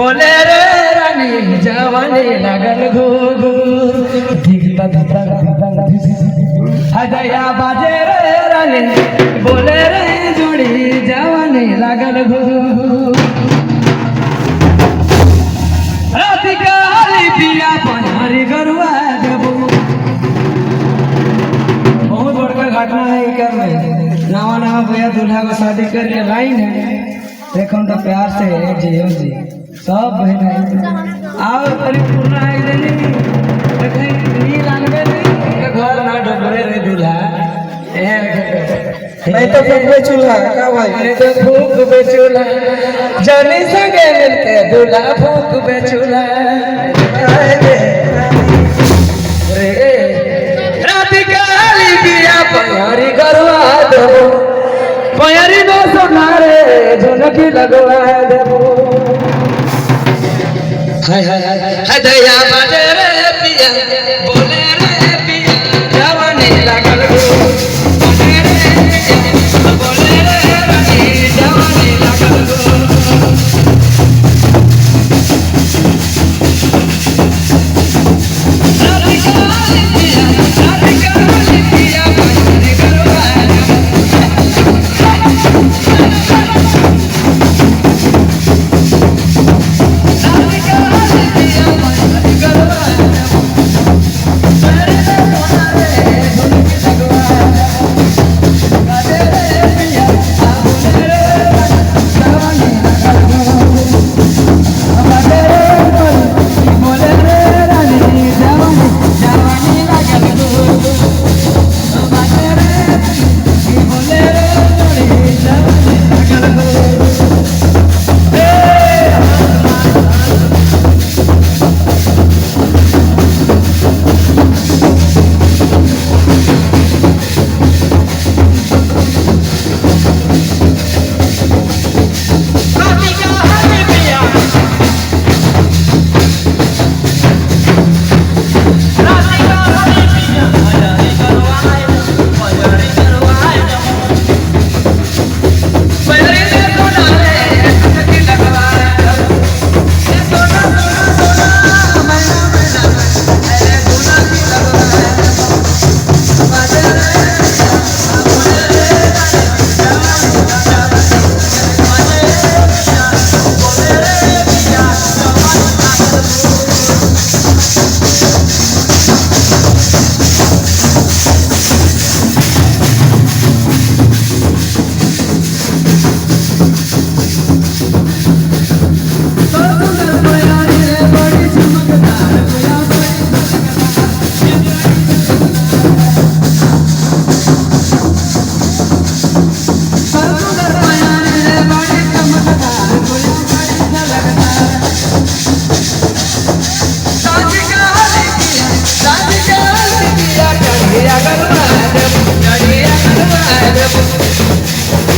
बोले रे रानी जवानी लगल घूघूर दिखता हजया बाजे रे रानी बोले रे जोड़ी जवानी लगल घूघूर राती काली पिया पनारी गरुआ देबू। बहुत बड़का घटना है कर में नवा नवा भैया दूल्हा को शादी करके लाई है। देखो तो प्यार से जियो जी सब बहन आओ तरी पूर्णा है देनी देखे नी लानबे नहीं घर ना डोबरे रे दूल्हा नहीं तो फूक चूल्हा का भाई नहीं तो फूक बे चूल्हा जनी संगे मिलके दूल्हा फूक बे चूल्हा रे रात काली बिया पयारी गरवा दो पयारी नो सोनारे झुनकी लगवा देबो। हाय हाय हाय दया बाजे रे पिया बोले रे पिया जवानी लगल गो बोले रे पिया बोले रे रानी जवानी लगल गो।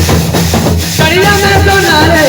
कड़िया में तो नारे